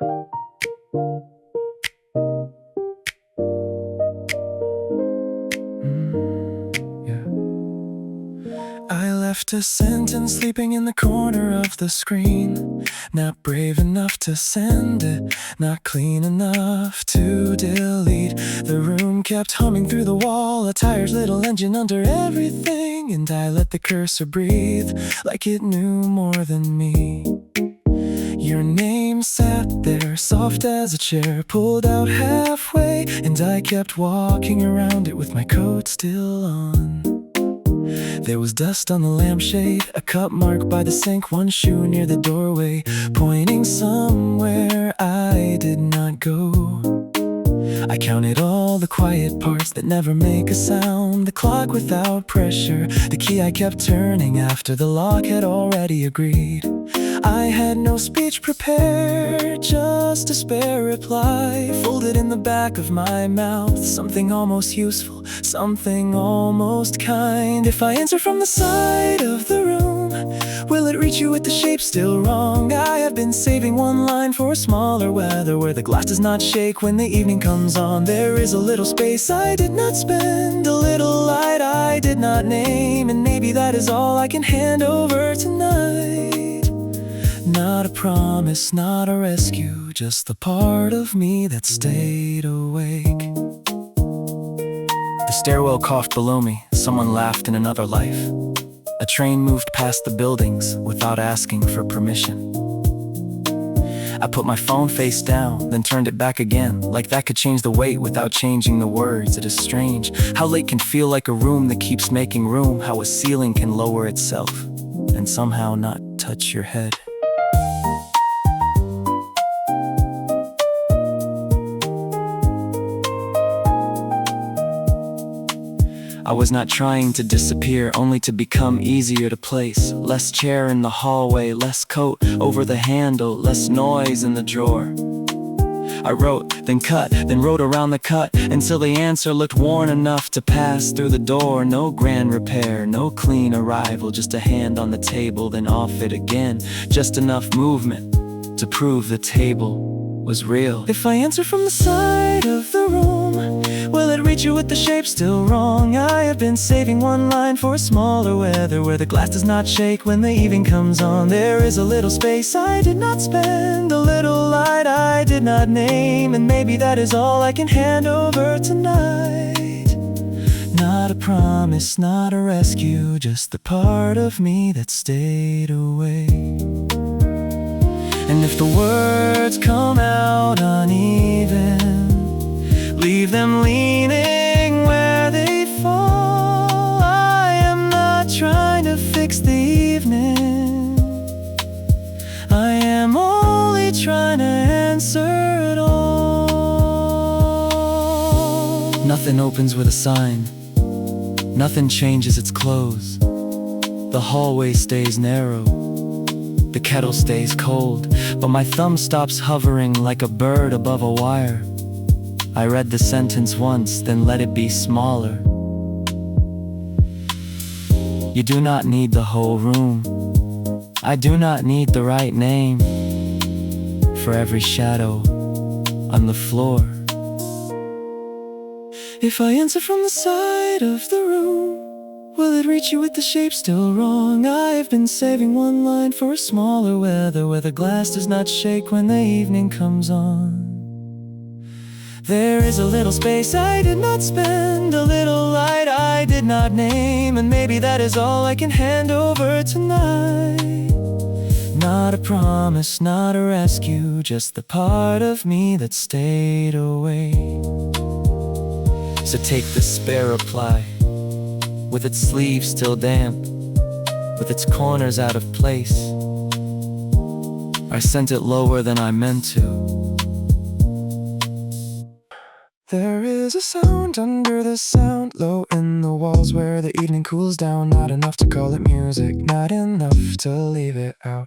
I left a sentence sleeping in the corner of the screen. Not brave enough to send it, not clean enough to delete. The room kept humming through the wall, a tired little engine under everything. And I let the cursor breathe, like it knew more than me. Your name sat there, soft as a chair, pulled out halfway. And I kept walking around it with my coat still on. There was dust on the lampshade, a cup marked by the sink, one shoe near the doorway, pointing somewhere I did not go. I counted all the quiet parts that never make a sound, the clock without pressure, the key I kept turning after the lock had already agreed. I had no speech prepared, just a spare reply folded in the back of my mouth. Something almost useful, something almost kind. If I answer from the side of the room, will it reach you with the shape still wrong? I have been saving one line for smaller weather, where the glass does not shake when the evening comes on. There is a little space I did not spend, a little light I did not name, and maybe that is all I can hand over tonight. Not a promise, not a rescue, just the part of me that stayed awake. The stairwell coughed below me, someone laughed in another life. A train moved past the buildings without asking for permission. I put my phone face down, then turned it back again, like that could change the weight without changing the words. It is strange how late can feel like a room that keeps making room, how a ceiling can lower itself and somehow not touch your head. I was not trying to disappear, only to become easier to place. Less chair in the hallway, less coat over the handle, less noise in the drawer. I wrote, then cut, then wrote around the cut, until the answer looked worn enough to pass through the door. No grand repair, no clean arrival, just a hand on the table, then off it again. Just enough movement to prove the table was real. If I answer from the side of the room, will it reach you with the shape still wrong? I have been saving one line for smaller weather, where the glass does not shake when the evening comes on. There is a little space I did not spend, a little light I did not name, and maybe that is all I can hand over tonight. Not a promise, not a rescue, just the part of me that stayed away. And if the words come out uneven, leave them leaning where they fall. I am not trying to fix the evening, I am only trying to answer it all. Nothing opens with a sign, nothing changes its close. The hallway stays narrow, the kettle stays cold, but my thumb stops hovering like a bird above a wire. I read the sentence once, then let it be smaller. You do not need the whole room, I do not need the right name for every shadow on the floor. If I answer from the side of the room, will it reach you with the shape still wrong? I have been saving one line for smaller weather, where the glass does not shake when the evening comes on. There is a little space I did not spend, a little light I did not name, and maybe that is all I can hand over tonight. Not a promise, not a rescue, just the part of me that stayed away. So take the spare reply, with its sleeves still damp, with its corners out of place. I sent it lower than I meant to. There is a sound under the sound, low in the walls where the evening cools down. Not enough to call it music, not enough to leave it out.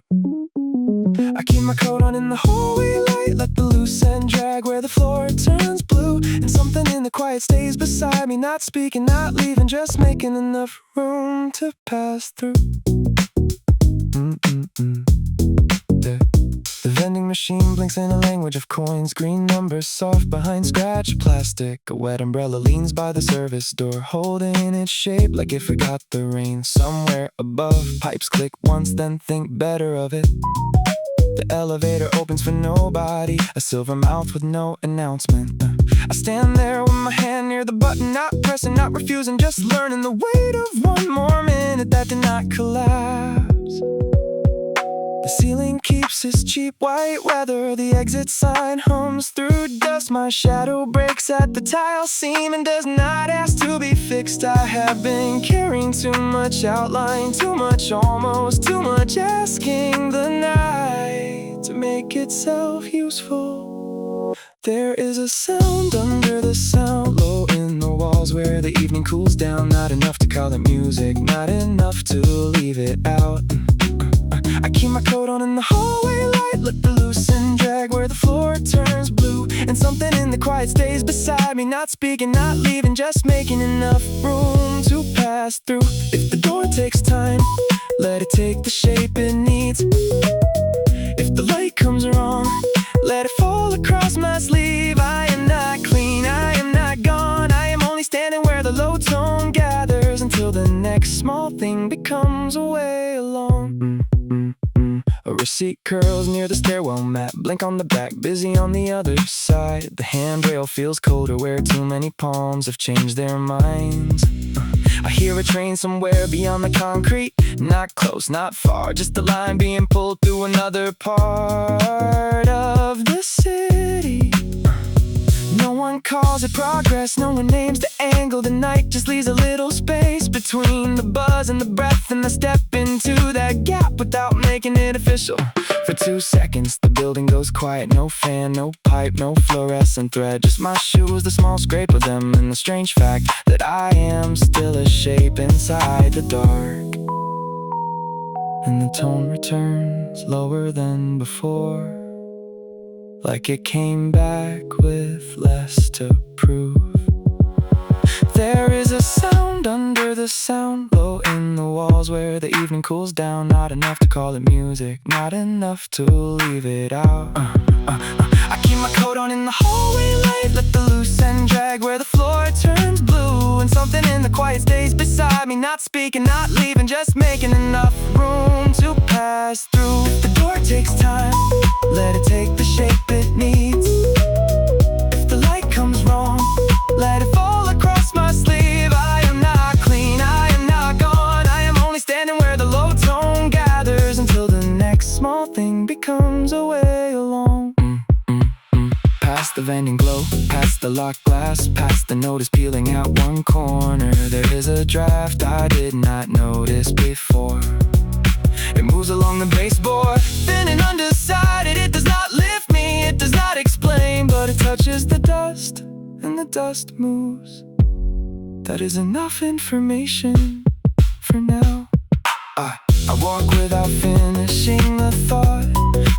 I keep my coat on in the hallway light, let the loose end drag where the floor turns blue. And something in the quiet stays beside me, not speaking, not leaving, just making enough room to pass through. The vending machine blinks in a language of coins. Green numbers soft behind scratch plastic. A wet umbrella leans by the service door, holding its shape like it forgot the rain. Somewhere above, pipes click once, then think better of it. The elevator opens for nobody, a silver mouth with no announcement. I stand there with my hand near the button, not pressing, not refusing, just learning the weight of one more minute that did not collapse. The ceiling keeps its cheap white weather. The exit sign hums through dust. My shadow breaks at the tile seam and does not ask to be fixed. I have been carrying too much outline, too much almost, too much asking the night to make itself useful. There is a sound under the sound, low in the walls where the evening cools down. Not enough to call it music, not enough to leave it out. I keep my coat on in the hallway light, let the loose and drag where the floor turns blue. And something in the quiet stays beside me, not speaking, not leaving, just making enough room to pass through. If the door takes time, let it take the shape it needs. If the light comes wrong, let it fall across my sleeve. I am not clean, I am not gone, I am only standing where the low tone gathers until the next small thing becomes a way along. A receipt curls near the stairwell mat, blink on the back, busy on the other side. The handrail feels colder where too many palms have changed their minds. I hear a train somewhere beyond the concrete, not close, not far, just a line being pulled through another part of the city. No one calls it progress, no one names the angle. The night just leaves a little space between the buzz and the breath, and I step into that gap without making it official. For 2 seconds the building goes quiet, no fan, no pipe, no fluorescent thread, just my shoes, the small scrape of them, and the strange fact that I am still a shape inside the dark. And the tone returns lower than before, like it came back with less to prove. There is a sound under the sound, low in the walls where the evening cools down. Not enough to call it music, not enough to leave it out. I keep my coat on in the hallway light, let the loose end drag where the floor turns blue. And something in the quiet stays beside me, not speaking, not leaving, just making enough room to pass through. If the door takes time, let it take the shape it needs. If the light comes wrong, let it fall across my sleeve. I am not clean, I am not gone, I am only standing where the low tone gathers until the next small thing becomes a way along. Past the vending glow, past the locked glass, past the notice peeling out one corner. There is a draft I did not notice before. It moves along the baseboard, thin and undecided. It does not lift me, it does not explain, but it touches the dust, and the dust moves. That is enough information for now. I walk without finishing the thought.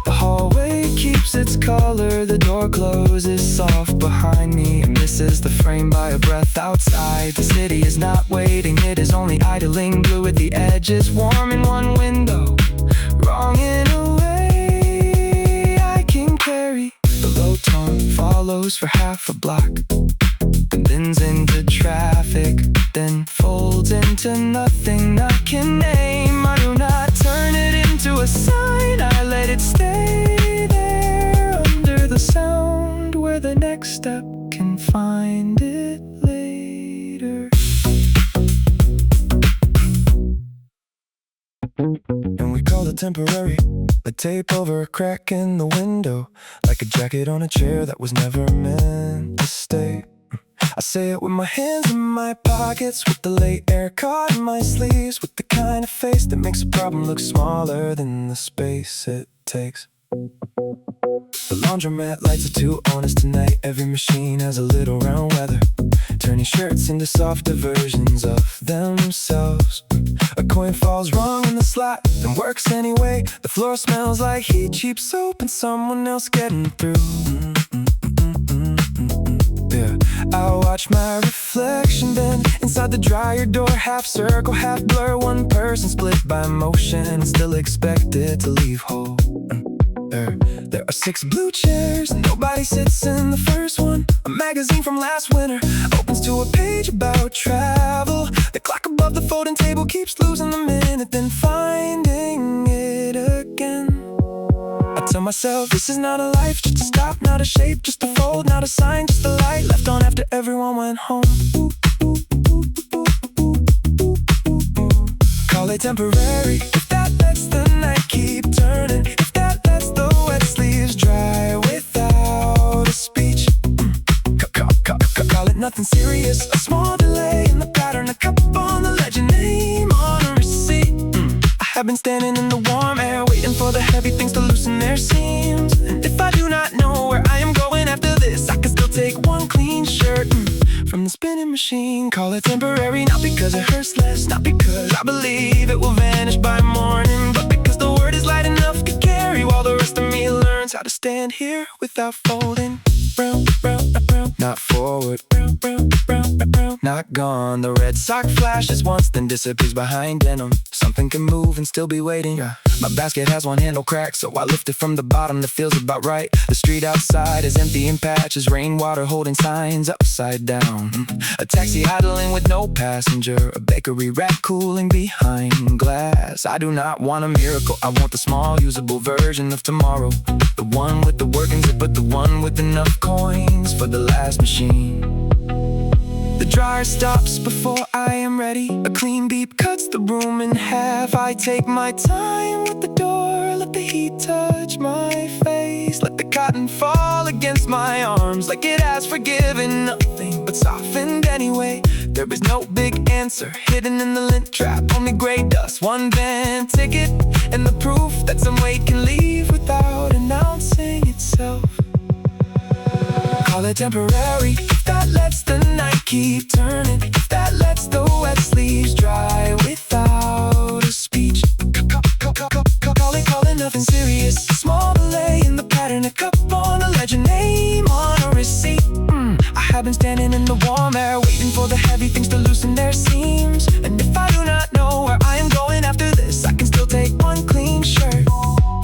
The hallway keeps its color, the door closes soft behind me and misses the frame by a breath outside. The city is not waiting, it is only idling, blue at the edges, warm in one window, wrong in a way I can carry. The low tone follows for half a block, then bends into traffic, then folds into nothing I can name. I do not turn it into a sign, I let it stay there under the sound where the next step can find it later. And we call it temporary, a tape over a crack in the window, like a jacket on a chair that was never meant to stay. I say it with my hands in my pockets, with the late air caught in my sleeves, with the kind of face that makes a problem look smaller than the space it takes. The laundromat lights are too honest tonight. Every machine has a little round weather, turning shirts into softer versions of themselves. A coin falls wrong in the slot, then works anyway. The floor smells like heat, cheap soap, and someone else getting through. Yeah, I watch my reflection then inside the dryer door, half circle, half blur. One person split by motion and still expected to leave whole. There are 6 blue chairs, nobody sits in the first one. A magazine from last winter opens to a page about travel. The clock above the folding table keeps losing the minute, then finding it again. I tell myself this is not a life, just a stop, not a shape, just a fold, not a sign, just a light left on after everyone went home. Call it temporary, if that lets the night keep turning, if that lets the wet sleeves dry without a speech. Call it nothing serious, a small delay in the pattern, a cup on the legend, name on a receipt. I have been standing in the warm air, waiting for the heavy things to loosen their seams. And if I do not know where I am going after this, I can still take one clean shirt from the spinning machine. Call it temporary, not because it hurts less, not because I believe it will vanish by morning, but because the word is light enough to carry while the rest of me learns how to stand here without folding. Not forward, not gone. The red sock flashes once, then disappears behind denim. Something can move and still be waiting. My basket has one handle cracked, so I lift it from the bottom. That feels about right. The street outside is empty in patches, rainwater holding signs upside down. A taxi idling with no passenger, a bakery rack cooling behind glass. I do not want a miracle, I want the small usable version of tomorrow. The one with the working zip, but the one with enough coins for the last machine. The dryer stops before I am ready. A clean beep cuts the room in half. I take my time at the door, let the heat touch my face, let the cotton fall against my arms like it has forgiven nothing but softened anyway. There is no big answer hidden in the lint trap, only gray dust, one van ticket, and the proof that some weight can leave without announcing itself. Call it temporary, if that lets the night keep turning, if that lets the wet sleeves dry without a speech. Call it nothing serious, a small delay in the pattern, a cup on a legend, name on a receipt. I have been standing in the warm air, waiting for the heavy things to loosen their seams. And if I do not know where I am going after this, I can still take one clean shirt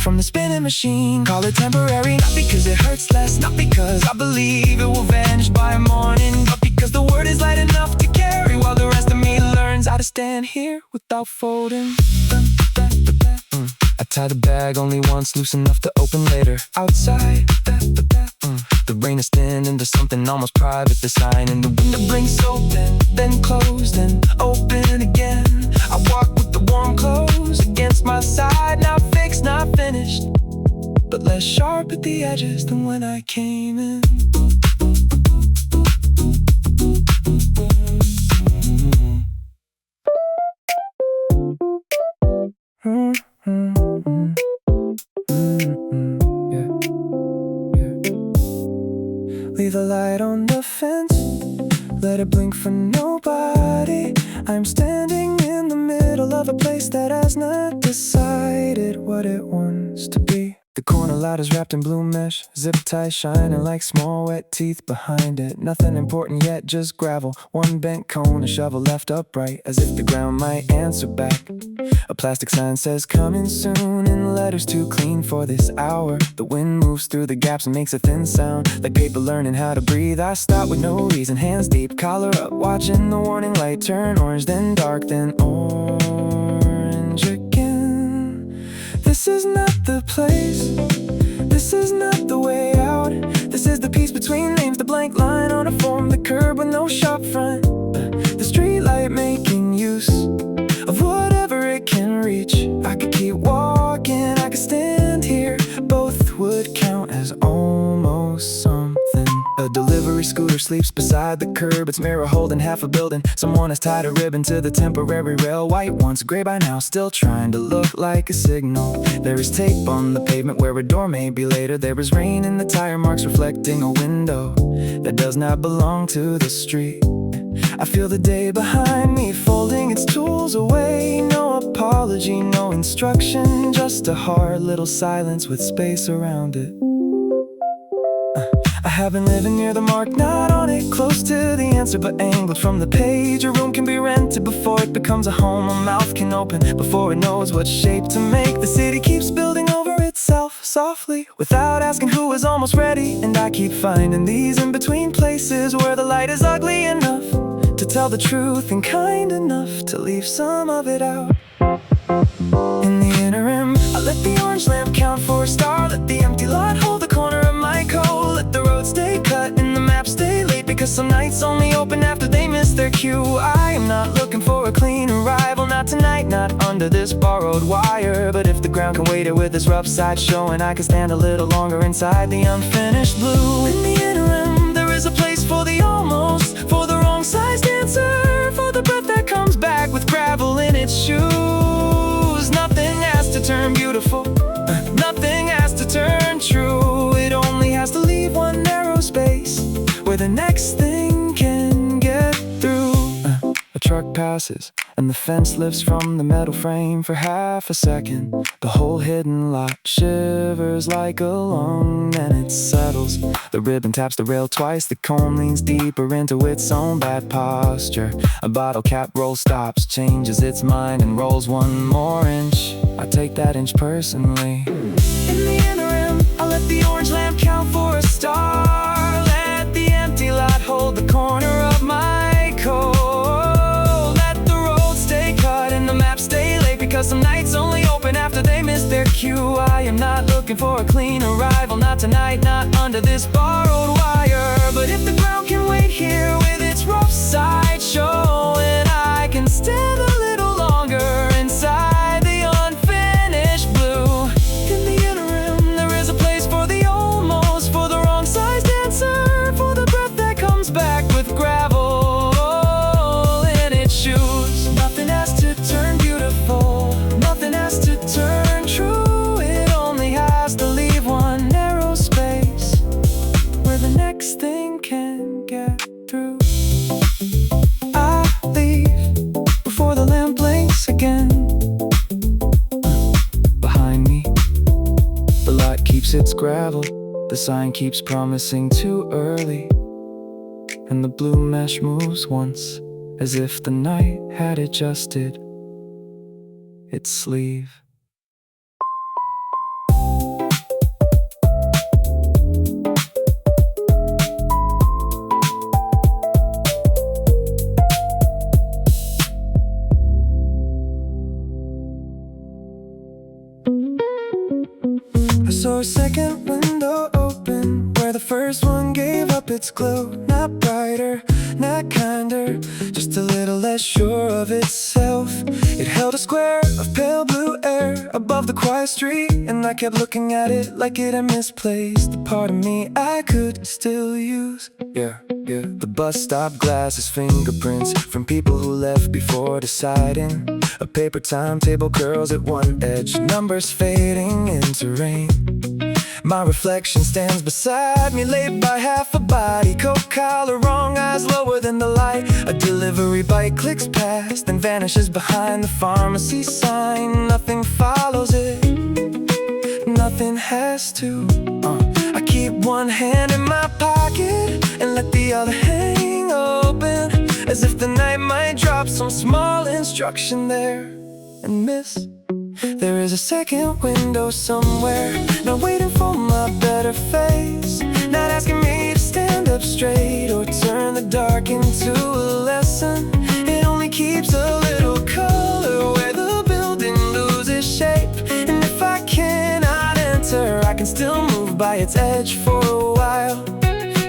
from the spinning machine. Call it temporary, not because it hurts less, not because I believe it will vanish by morning, but because the word is light enough to carry while the rest of me learns how to stand here without folding. I tie the bag only once, loose enough to open later. Outside, the rain is thin into something almost private. The sign in the window blinks open, then closed, then open again. I walk with the warm clothes against my side, not fixed, not finished, but less sharp at the edges than when I came in. Leave the light on the fence, let it blink for nobody. I'm standing in the middle of a place that has not decided what it wants to be. The corner light is wrapped in blue mesh, zip tie shining like small wet teeth behind it. Nothing important yet, just gravel, one bent cone, a shovel left upright as if the ground might answer back. A plastic sign says coming soon in letters too clean for this hour. The wind moves through the gaps and makes a thin sound like paper learning how to breathe. I stop with no reason, hands deep, collar up, watching the warning light turn orange, then dark, then orange again. This is not the place, this is not the way out. This is the piece between names, the blank line on a form, the curb with no shop front, the street light making use of whatever it can reach. I could keep walking, I could stand here, both would count as almost something. A delivery scooter sleeps beside the curb, its mirror holding half a building. Someone has tied a ribbon to the temporary rail, white once, gray by now, still trying to look like a signal. There is tape on the pavement where a door may be later. There is rain in the tire marks reflecting a window that does not belong to the street. I feel the day behind me folding its tools away. No apology, no instruction, just a hard little silence with space around it. I have been living near the mark, not on it, close to the answer but angled from the page. A room can be rented before it becomes a home. A mouth can open before it knows what shape to make. The city keeps building over itself, softly without asking who is almost ready. And I keep finding these in-between places where the light is ugly enough to tell the truth and kind enough to leave some of it out. In the interim, I let the orange lamp count for a star. Let the empty lot hold the corner of my coat. Let the road stay cut and the map stay late, because some nights only open after they miss their cue. I am not looking for a clean arrival, not tonight, not under this borrowed wire. But if the ground can wait it with this rough side showing, I can stand a little longer inside the unfinished blue. In the interim, there is a place for the almost, for the wrong size dancer, for the breath that comes back with gravel in its shoes. Nothing has to turn beautiful, nothing has to turn true. It only has to leave one narrow space where the next thing can get through. A truck passes and the fence lifts from the metal frame for half a second. The whole hidden lot shivers like a lung, then it settles. The ribbon taps the rail twice, the cone leans deeper into its own bad posture. A bottle cap roll stops, changes its mind and rolls one more inch. I take that inch personally. In the interim, I let the orange lamp count for a star. Let the empty lot hold the corner of my coat. Let the road stay cut and the map stay late, because some nights only open after they miss their cue. I am not looking for a clean arrival, not tonight, not under this borrowed wire. But if the ground can wait here with its rough side showing, I can stand a little longer inside the unfinished blue. In the interim, there is a place for the almost, for the wrong size dancer, for the breath that comes back with gravel in its shoes. Nothing has to turn beautiful, nothing has to turn true. It only has to leave one narrow space where the next thing can get through. I leave before the lamp blinks again. Behind me, the lot keeps its gravel. The sign keeps promising too early, and the blue mesh moves once, as if the night had adjusted its sleeve. I saw a second window open, where the first one gave up its glow. Not brighter, not kinder, just a little less sure of itself. It held a square of pale blue air above the quiet street, and I kept looking at it like it had misplaced the part of me I could still use. Yeah. The bus stop glasses, fingerprints from people who left before deciding. A paper timetable curls at one edge, numbers fading into rain. My reflection stands beside me, laid by half a body, coat collar, wrong eyes lower than the light. A delivery bike clicks past, then vanishes behind the pharmacy sign. Nothing follows it, nothing has to. I keep one hand in my pocket and let the other hang open, as if the night might drop some small instruction there and miss. There is a second window somewhere, not waiting for my better face, not asking me to stand up straight or turn the dark into a lesson. It only keeps a little color where the building loses shape, and if I cannot enter, I can still move by its edge for a while.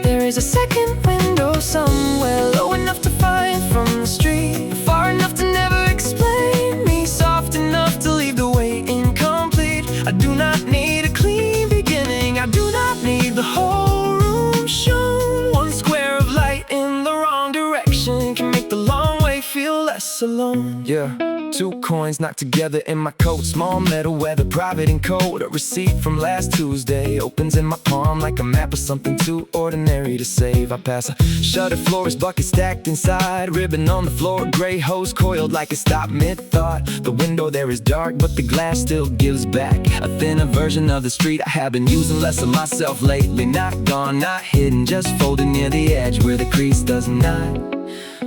There is a second window somewhere, low enough to find from the street, far enough to never explain me, soft enough to leave the way incomplete. I do not need a clean beginning, I do not need the whole room shown. One square of light in the wrong direction can make the long way feel less alone. Yeah. Two coins knocked together in my coat, small metal weather, private and code. A receipt from last Tuesday opens in my palm like a map of something too ordinary to save. I pass a shuttered florist bucket stacked inside, ribbon on the floor, gray hose coiled like it stopped mid-thought. The window there is dark, but the glass still gives back a thinner version of the street. I have been using less of myself lately, not gone, not hidden, just folded near the edge where the crease does not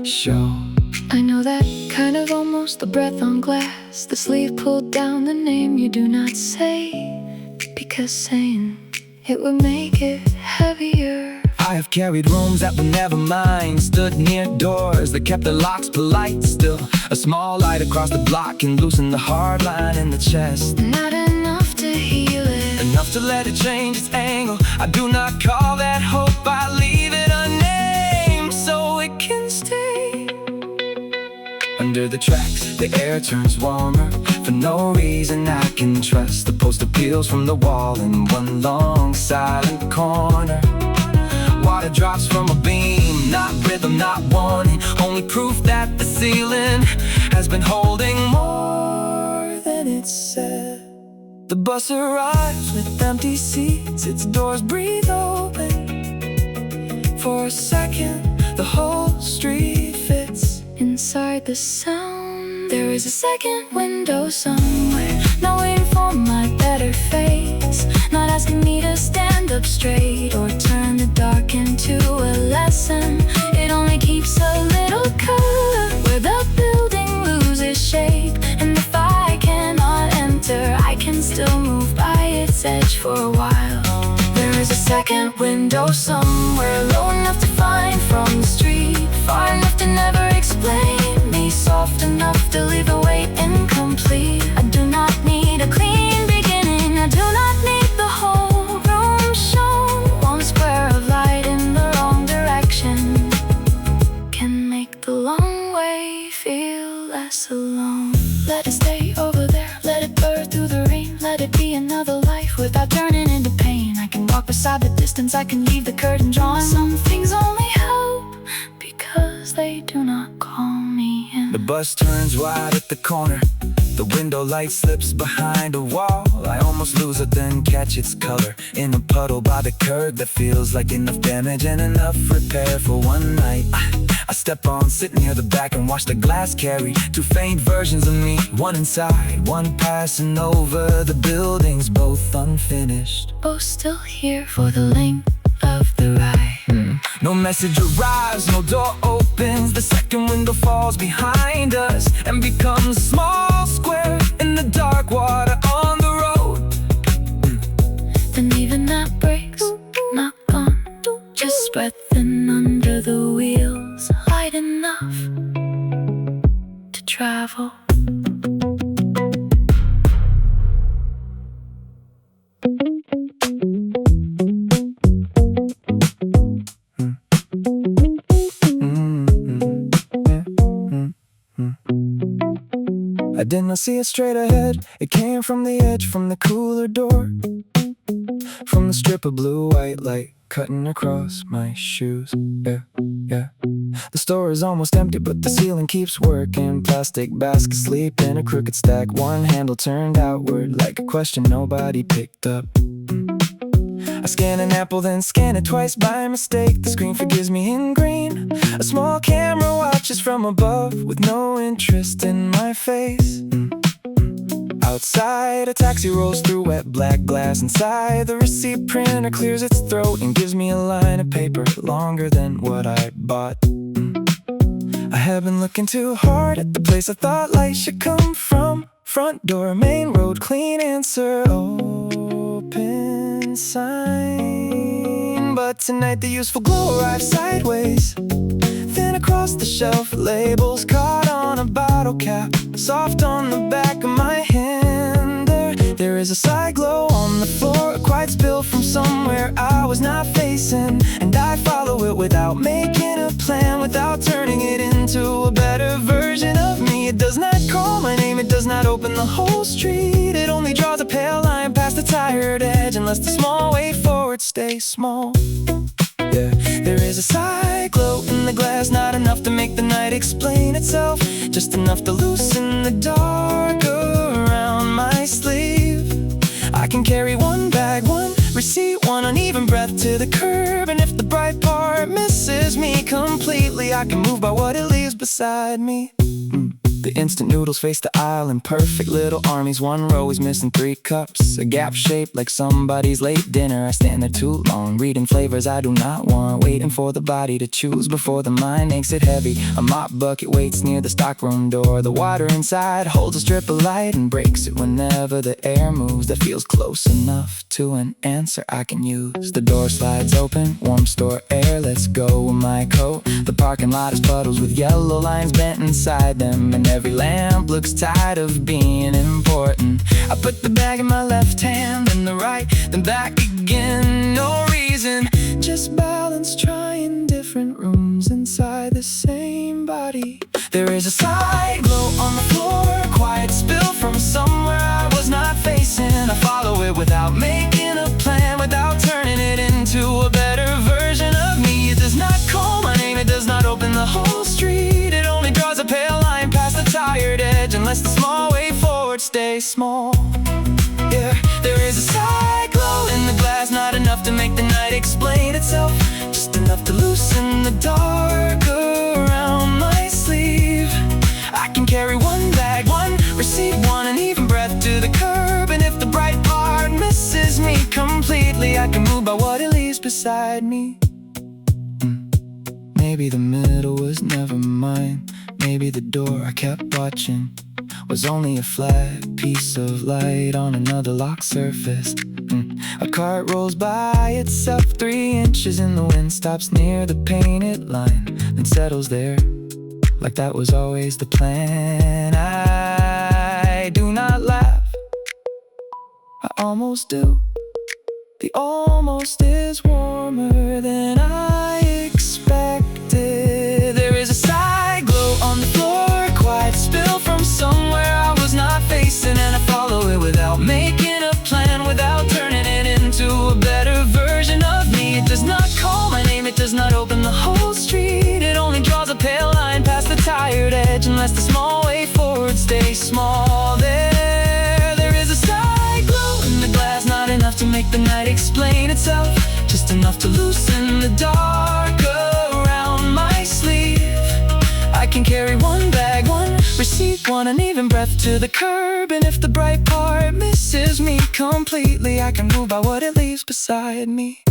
show. I know that kind of almost, the breath on glass, the sleeve pulled down, the name you do not say, because saying it would make it heavier. I have carried rooms that were never mine, stood near doors that kept the locks polite. Still, a small light across the block can loosen the hard line in the chest. Not enough to heal it, Enough to let it change its angle. I do not call that hope, I leave it unnamed so it can stay. Under the tracks, the air turns warmer. For no reason I can trust. The poster peels from the wall in one long silent corner. Water drops from a beam, not rhythm, not warning. Only proof that the ceiling has been holding more than it said. The bus arrives with empty seats, its doors breathe open. For a second, the whole street fits inside the sound. There is a second window somewhere, not waiting for my better face, not asking me to stand up straight or turn the dark into a lesson. It only keeps a little cut where the building loses shape. And if I cannot enter, I can still move by its edge for a while. There is a second window somewhere, low enough to find from the street, far enough to never explain me, soft enough to leave the weight incomplete. I do not need a clean beginning, I do not need the whole room shown. One square of light in the wrong direction can make the long way feel less alone. Let it stay over there, let it burn through the rain, let it be another life without turning into pain. I can walk beside the distance, I can leave the curtain drawn. Some things only help because they do not call me in. The bus turns wide at the corner. The window light slips behind a wall. I almost lose it, then catch its color in a puddle by the curb that feels like enough damage and enough repair for one night. I step on, sit near the back and watch the glass carry two faint versions of me. One inside, one passing over the buildings, both unfinished, Both still here for the length of the ride. No message arrives, no door opens. The second window falls behind us and becomes a small square in the dark water on the road. Then even that breaks, not gone, just breathing under the wheels, light enough to travel. I did not see it straight ahead. It came from the edge, from the cooler door, from the strip of blue-white light cutting across my shoes. Yeah. The store is almost empty, but the ceiling keeps working. Plastic baskets sleep in a crooked stack, one handle turned outward like a question nobody picked up. I scan an apple, then scan it twice by mistake. The screen forgives me in green. A small camera watches from above with no interest in my face. Outside, a taxi rolls through wet black glass. Inside, the receipt printer clears its throat and gives me a line of paper longer than what I bought. I have been looking too hard at the place I thought light should come from. Front door, main road, clean answer, open sign. But tonight the useful glow arrives sideways. Then across the shelf, labels caught on a bottle cap, soft on the back of my hand. There is a Sideglow on the floor, a quiet spill from somewhere I was not facing. And I follow it without making a plan, without turning it into a better version of me. It does not call my name, it does not open the whole street. It only draws a pale line past the tired edge and lets the small way forward stay small. Yeah, there is a Sideglow in the glass, not enough to make the night explain itself, just enough to loosen the dark around my sleeve. I can carry one bag, one receipt, one uneven breath to the curb. And if the bright part misses me completely, I can move by what it leaves beside me. The instant noodles face the aisle in perfect little armies. One row is missing 3 cups, a gap shaped like somebody's late dinner. I stand there too long, reading flavors I do not want, waiting for the body to choose before the mind makes it heavy. A mop bucket waits near the stockroom door. The water inside holds a strip of light and breaks it whenever the air moves that feels close enough to an answer I can use. The door slides open, warm store air lets go with my coat. The parking lot is puddles with yellow lines bent inside them, and every lamp looks tired of being important. I put the bag in my left hand, then the right, then back again. No reason, just balance, trying different rooms inside the same body. There is a side glow on the floor, quiet spill from somewhere I was not facing. I follow it without making a plan, without turning it into a better version of me. It does not call my name, it does not open the whole street. It only draws a pale line past the tired edge and lets the small way forward stay small. Yeah, there is a side glow in the glass, not enough to make the night explain itself, just enough to loosen the dark around my sleeve. I can carry one bag, one receipt, one uneven breath to the curb, and if the bright part misses me completely, I can move by what it leaves beside me. Maybe the middle was never mine. Maybe the door I kept watching was only a flat piece of light on another locked surface. A cart rolls by itself 3 inches in the wind, stops near the painted line, then settles there like that was always the plan. I do not laugh, I almost do. The almost is warmer than I expected. There is a side glow on the floor, quiet spill from somewhere I was not facing, and I follow it without making a plan, without turning it into a better version of me. It does not call my name, it does not open the whole street. It only draws a pale line past the tired edge and lets the small way forward stay small. There is a side glow in the glass, not enough to make the night explain itself, just enough to loosen the dark around my sleeve. I can carry one bag, one receipt, one uneven breath to the curb, and if the bright part misses me completely, I can move by what it leaves beside me.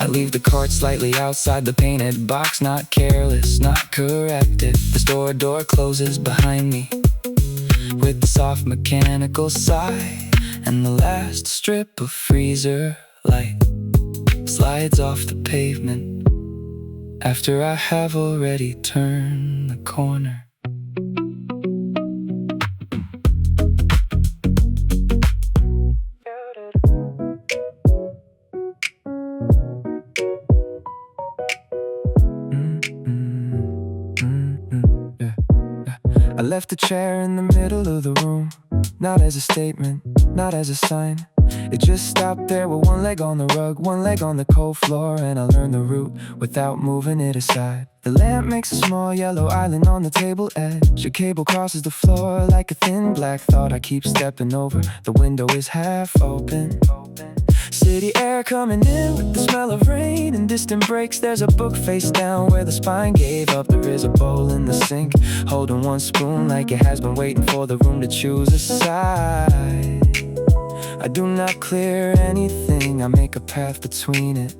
I leave the cart slightly outside the painted box, not careless, not corrected. The store door closes behind me with the soft mechanical sigh, and the last strip of freezer light slides off the pavement after I have already turned the corner. I left the chair in the middle of the room, not as a statement, not as a sign. It just stopped there with one leg on the rug, one leg on the cold floor, and I learned the route without moving it aside. The lamp makes a small yellow island on the table edge. A cable crosses the floor like a thin black thought I keep stepping over. The window is half open. City air coming in with the smell of rain and distant breaks. There's a book face down where the spine gave up. There is a bowl in the sink, holding one spoon like it has been waiting for the room to choose a side. I do not clear anything, I make a path between it.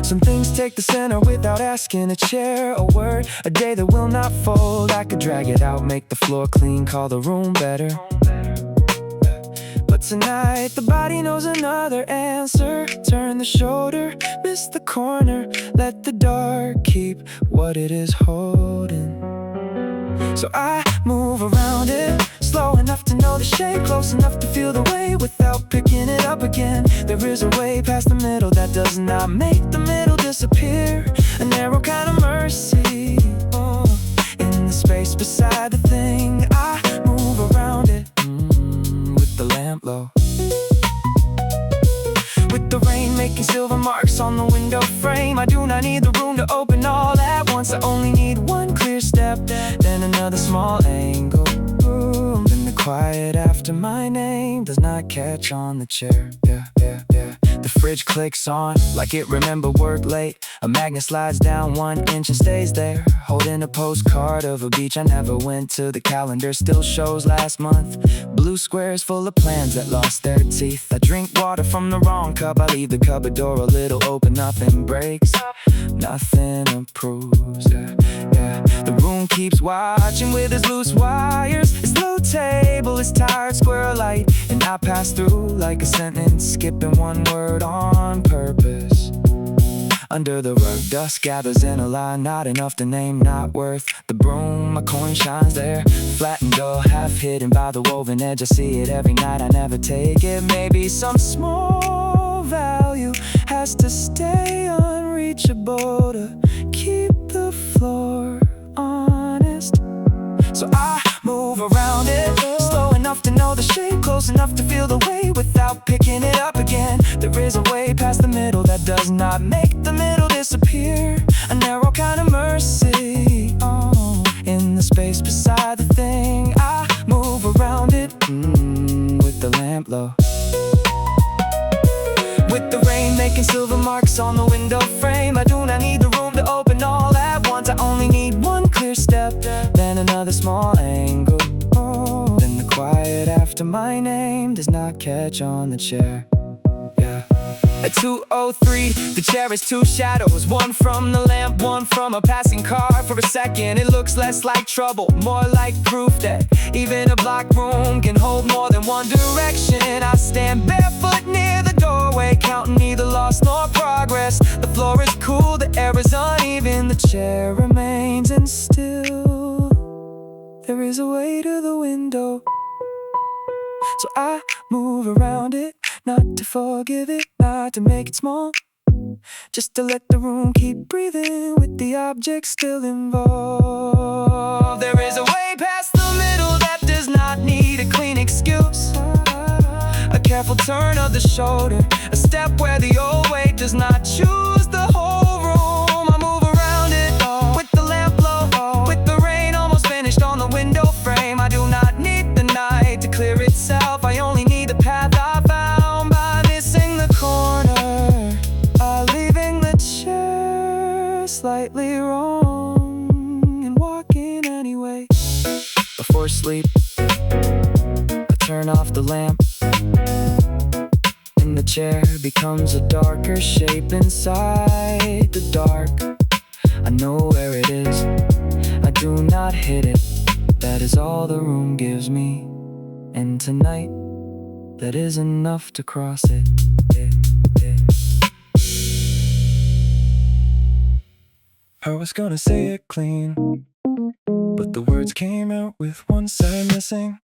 Some things take the center without asking. A chair, a word, a day that will not fold. I could drag it out, make the floor clean, call the room better. But tonight the body knows another answer. Turn the shoulder, miss the corner, let the dark keep what it is holding. So I move around it, slow enough to know the shape, close enough to feel the weight without picking it up again. There is a way past the middle that does not make the middle disappear. A narrow kind of mercy, in the space beside the thing. I move around it, with the lamp low, with the rain making silver marks on the window frame. I do not need the room to open all at once. I only need one clear step, then another small angle. Then the quiet after my name does not catch on the chair. The The fridge clicks on like it remembered work late. A magnet slides down 1 inch and stays there, holding a postcard of a beach I never went to. The calendar still shows last month. Blue squares full of plans that lost their teeth. I drink water from the wrong cup. I leave the cupboard door a little open. Nothing breaks, nothing improves. Yeah. The room keeps watching with its loose wires. Its low table is tired, square light, and I pass through like a sentence, skipping one word on purpose. Under the rug, dust gathers in a line, not enough to name, not worth the broom. A coin shines there, flat and dull, half hidden by the woven edge. I see it every night, I never take it. Maybe some small value has to stay unreachable to keep the floor honest. So I move around it, slow enough to know the shape, close enough to feel the weight without picking it up again. There is a way past the middle that does not make the middle disappear. A narrow kind of mercy, in the space beside the thing. I move around it, with the lamp low, with the rain making silver marks on the window frame. I do not need the room to open all at once. I only need one clear step, then another small angle. Then the quiet after my name does not catch on the chair. At 2:03, the chair is two shadows, one from the lamp, one from a passing car. For a second, it looks less like trouble, more like proof that even a block room can hold more than one direction. I stand barefoot near the doorway, counting neither loss nor progress. The floor is cool, the air is uneven, the chair remains, and still there is a way to the window. So I move around it, not to forgive it, not to make it small, just to let the room keep breathing with the object still involved. There is a way past the middle that does not need a clean excuse. A careful turn of the shoulder, a step where the old weight does not choose the whole room. I move around it, with the lamp low, with the rain almost finished on the window frame. I do not need the night to clear itself, I only need the path I found by missing the corner, leaving the chair slightly wrong and walking anyway. Before sleep, I turn off the lamp, and the chair becomes a darker shape inside the dark. I know where it is, I do not hit it. That is all the room gives me, and tonight, that is enough to cross it. I was gonna say it clean, but the words came out with one side missing.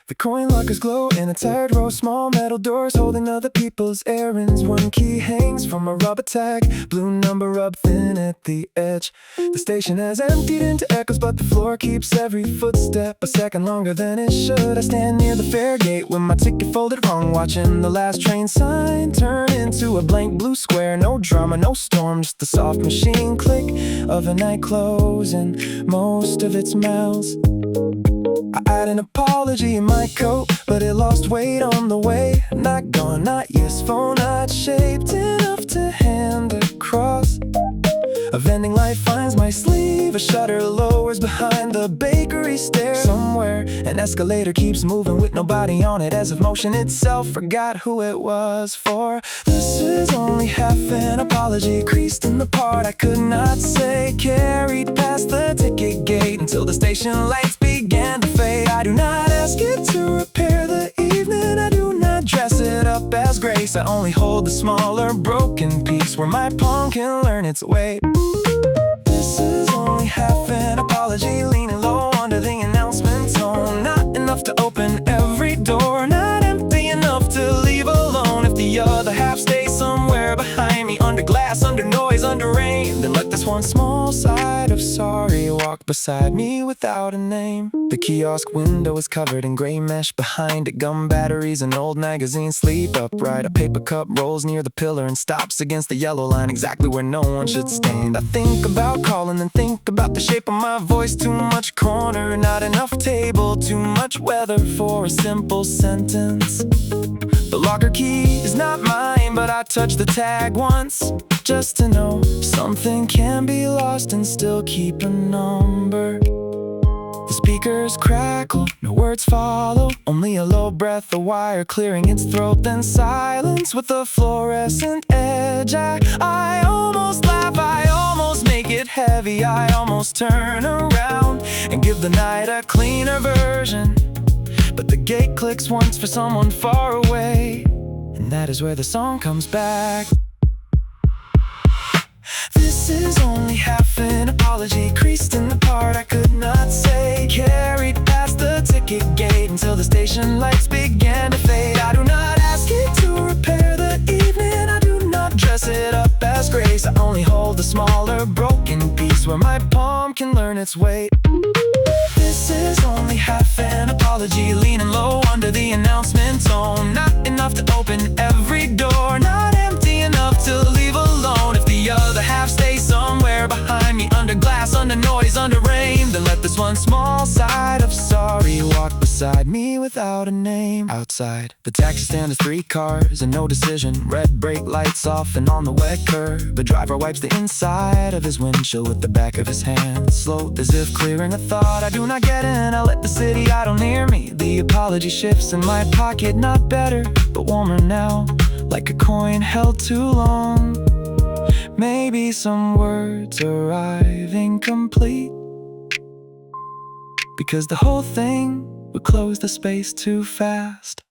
The coin lockers glow in a tired row, small metal doors holding other people's errands. One key hangs from a rubber tag, blue number rubbed thin at the edge. The station has emptied into echoes, but the floor keeps every footstep a second longer than it should. I stand near the fare gate with my ticket folded wrong, watching the last train sign turn into a blank blue square. No drama, no storm, just the soft machine click of a night closing most of its mouths. I had an apology in my coat, but it lost weight on the way. Not gone, not useful, not shaped enough to hand across. A vending light finds my sleeve, a shutter lowers behind the bakery stairs. Somewhere an escalator keeps moving with nobody on it, as if motion itself forgot who it was for. This is only half an apology, creased in the part I could not say. Carried past the ticket gate until the station lights began to fade. I do not ask it to repair the evening, I do not dress it up as grace. I only hold the smaller broken piece where my palm can learn its weight. This is only half an apology, leaning low under the announcement tone. Not enough to open every door, not empty enough to leave alone. If the other half stays somewhere behind me, under glass, under noise, under rain, then let this one small side of sorry walk beside me without a name. The kiosk window is covered in gray mesh. Behind it, gum batteries and old magazines sleep upright. A paper cup rolls near the pillar and stops against the yellow line, exactly where no one should stand. I think about calling and think about the shape of my voice. Too much corner, not enough table. Too much weather for a simple sentence. The locker key is not mine, but I touched the tag once, just to know something can be lost and still keep a number. The speakers crackle, no words follow, only a low breath, a wire clearing its throat, then silence with a fluorescent edge. I almost laugh, I almost make it heavy, I almost turn around and give the night a cleaner version. But the gate clicks once for someone far away, and that is where the song comes back. This is only half an apology, creased in the part I could not say. Carried past the ticket gate until the station lights began to fade. I do not ask it to repair the evening, I do not dress it up as grace. I only hold the smaller broken piece where my palm can learn its weight. This is only half an apology, leaning low under the announcement tone. Not enough to open every door, not empty enough to leave alone. If the other half stays somewhere behind me, under glass, under noise, under rain, then let this one small side of sorry walk beside me without a name. Outside, the taxi stand is 3 cars and no decision. Red brake lights off and on the wet curb, the driver wipes the inside of his windshield with the back of his hand. Slow as if clearing a thought, I do not get in, I let the city idle near me. The apology shifts in my pocket, not better, but warmer now, like a coin held too long. Maybe some words arrive incomplete, because the whole thing would close the space too fast.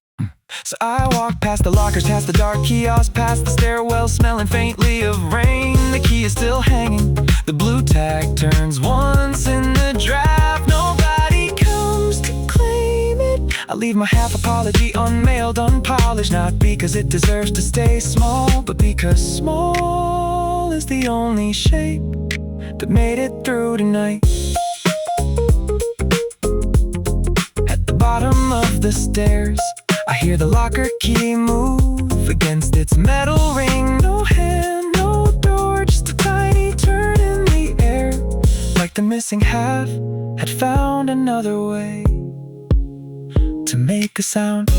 So I walk past the lockers, past the dark kiosk, past the stairwell smelling faintly of rain. The key is still hanging, the blue tag turns once in the draft. Nobody comes to claim it. I leave my half apology unmailed, unpolished, not because it deserves to stay small, but because small is the only shape that made it through tonight. At the bottom of the stairs, I hear the locker key move against its metal ring. No hand, no door, just a tiny turn in the air, like the missing half had found another way to make a sound.